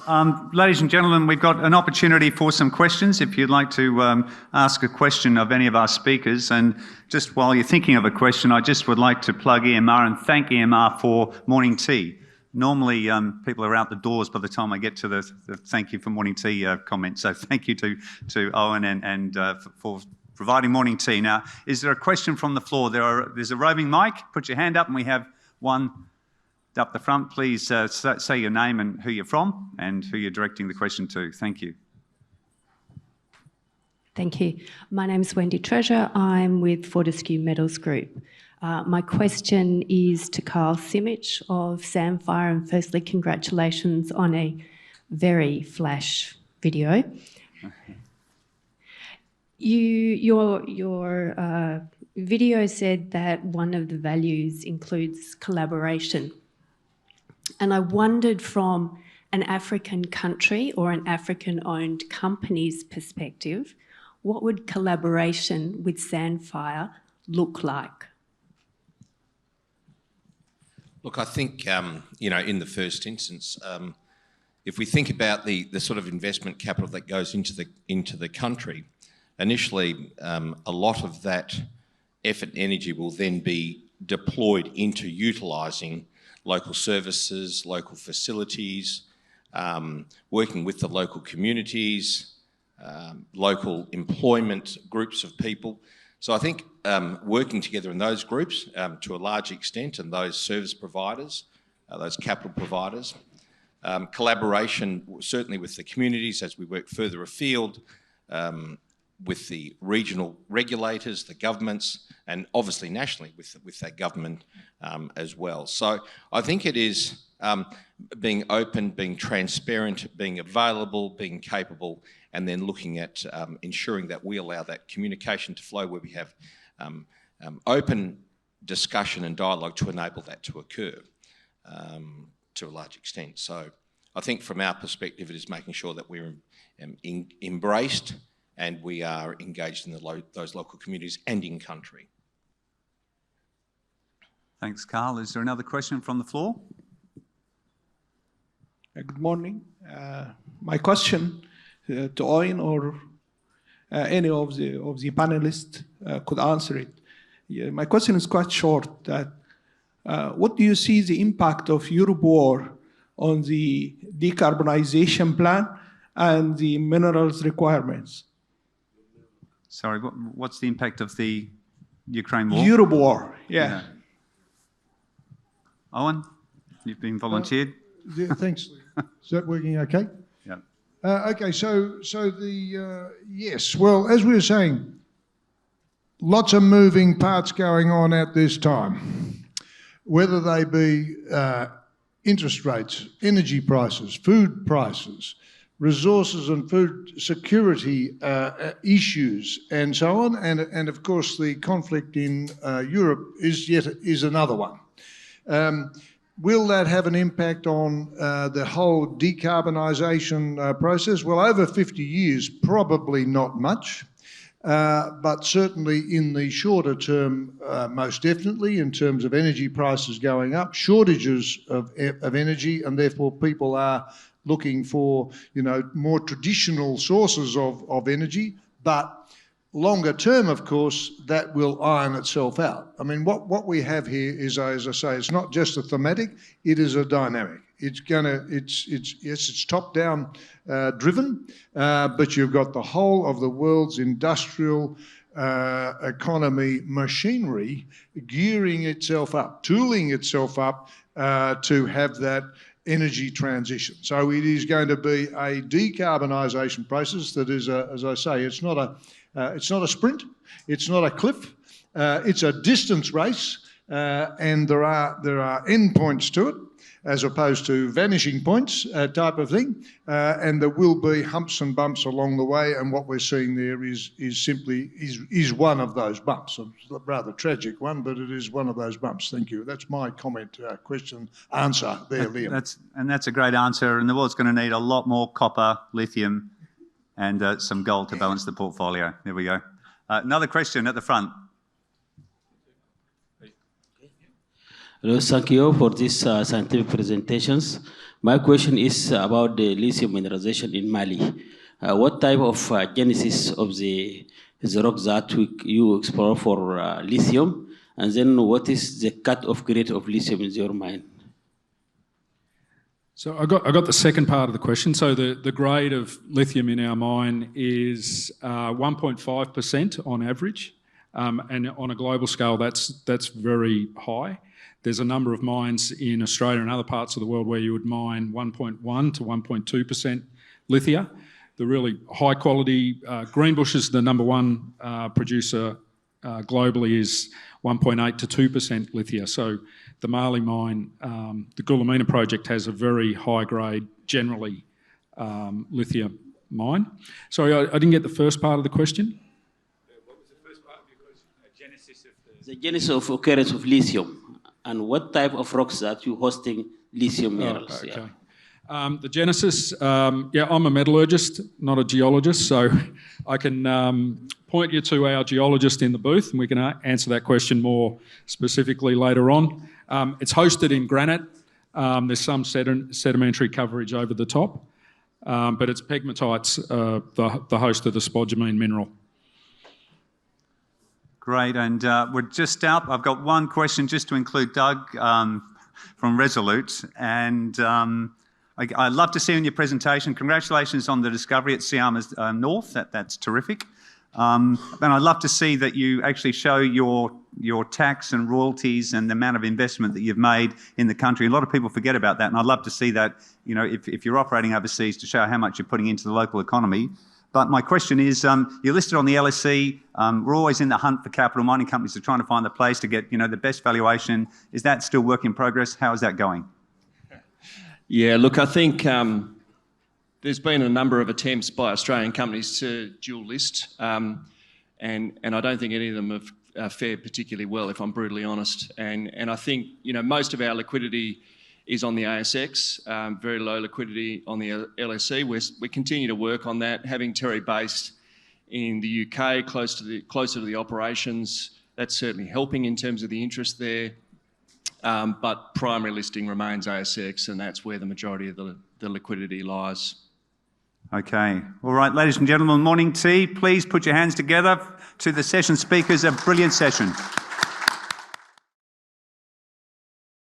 Ladies and gentlemen, we've got an opportunity for some questions. If you'd like to ask a question of any of our speakers, and just while you're thinking of a question, I just would like to plug EMR and thank EMR for morning tea. Normally, people are out the doors by the time I get to the thank you for morning tea comment. So thank you to Owen and for providing morning tea. Now, is there a question from the floor? There's a roving mic. Put your hand up, and we have one up the front. Please say your name and who you're from and who you're directing the question to. Thank you. Thank you. My name is Wendy Treasure. I'm with Fortescue Metals Group. My question is to Carl Simic of Sandfire, and firstly, congratulations on a very flash video. Your video said that one of the values includes collaboration. And I wondered, from an African country or an African-owned company's perspective, what would collaboration with Sandfire look like? Look, I think, in the first instance, if we think about the sort of investment capital that goes into the country, initially a lot of that effort and energy will then be deployed into utilising local services, local facilities, working with the local communities, local employment groups of people. So I think working together in those groups to a large extent, and those service providers, those capital providers, collaboration certainly with the communities as we work further afield, with the regional regulators, the governments, and obviously nationally with that government as well. So I think it is being open, being transparent, being available, being capable, and then looking at ensuring that we allow that communication to flow where we have open discussion and dialogue to enable that to occur to a large extent. So I think from our perspective, it is making sure that we're embraced and we are engaged in those local communities and in country. Thanks, Carl. Is there another question from the floor? Good morning. My question to Owen or any of the panelists could answer it. Yeah, my question is quite short. What do you see the impact of Europe war on the decarbonisation plan and the minerals requirements? Sorry, what's the impact of the Ukraine war? Europe war, yeah. Owen, you've been volunteered. Yeah, thanks. Is that working okay? Yeah. Okay, so yes, well, as we were saying, lots of moving parts going on at this time, whether they be interest rates, energy prices, food prices, resources and food security issues, and so on, and of course the conflict in Europe is another one. Will that have an impact on the whole decarbonisation process? Well, over 50 years, probably not much, but certainly in the shorter term, most definitely, in terms of energy prices going up, shortages of energy, and therefore people are looking for, more traditional sources of energy. But longer term, of course, that will iron itself out. I mean, what we have here is, as I say, it's not just a thematic, it is a dynamic. It's top-down driven, but you've got the whole of the world's industrial economy machinery gearing itself up, tooling itself up to have that energy transition. So it is going to be a decarbonisation process that is, as I say, it's not a sprint, it's not a cliff, it's a distance race, and there are endpoints to it, as opposed to vanishing points type of thing, and there will be humps and bumps along the way, and what we're seeing there is simply one of those bumps, a rather tragic one, but it is one of those bumps. Thank you. That's my comment, question, answer there, Liam. That's a great answer, and the world's going to need a lot more copper, lithium, and some gold to balance the portfolio. There we go. Another question at the front. Hello, thank you for these scientific presentations. My question is about the lithium mineralization in Mali. What type of genesis of the rock that you explore for lithium, and then what is the cut-off grade of lithium in your mine? So I got the second part of the question. So the grade of lithium in our mine is 1.5% on average, and on a global scale, that's very high. There's a number of mines in Australia and other parts of the world where you would mine 1.1 to 1.2% lithia. The really high quality, Greenbushes, the number one producer globally, is 1.8 to 2% lithia. So the Mali mine, the Goulamina project, has a very high grade, generally lithia mine. Sorry, I didn't get the first part of the question. What was the first part of your question? The genesis of The genesis of occurrence of lithium, and what type of rocks that you hosting lithium minerals? Okay. The genesis, I'm a metallurgist, not a geologist, so I can point you to our geologist in the booth and we can answer that question more specifically later on. It's hosted in granite. There's some sedimentary coverage over the top, but it's pegmatites, the host of the spodumene mineral. Great, and we're just out. I've got one question just to include Doug from Resolute, and I'd love to see you in your presentation. Congratulations on the discovery at Syama's North. That's terrific. And I'd love to see that you actually show your tax and royalties and the amount of investment that you've made in the country. A lot of people forget about that, and I'd love to see that, if you're operating overseas, to show how much you're putting into the local economy. But my question is, you're listed on the LSE. We're always in the hunt for capital. Mining companies are trying to find the place to get, the best valuation. Is that still work in progress? How is that going? Yeah, look, I think there's been a number of attempts by Australian companies to dual list, and I don't think any of them have fared particularly well, if I'm brutally honest. And I think, most of our liquidity is on the ASX, very low liquidity on the LSE. We continue to work on that, having Terry based in the UK, closer to the operations. That's certainly helping in terms of the interest there. But primary listing remains ASX, and that's where the majority of the liquidity lies. Okay. All right, ladies and gentlemen, morning tea. Please put your hands together to the session speakers. A brilliant session.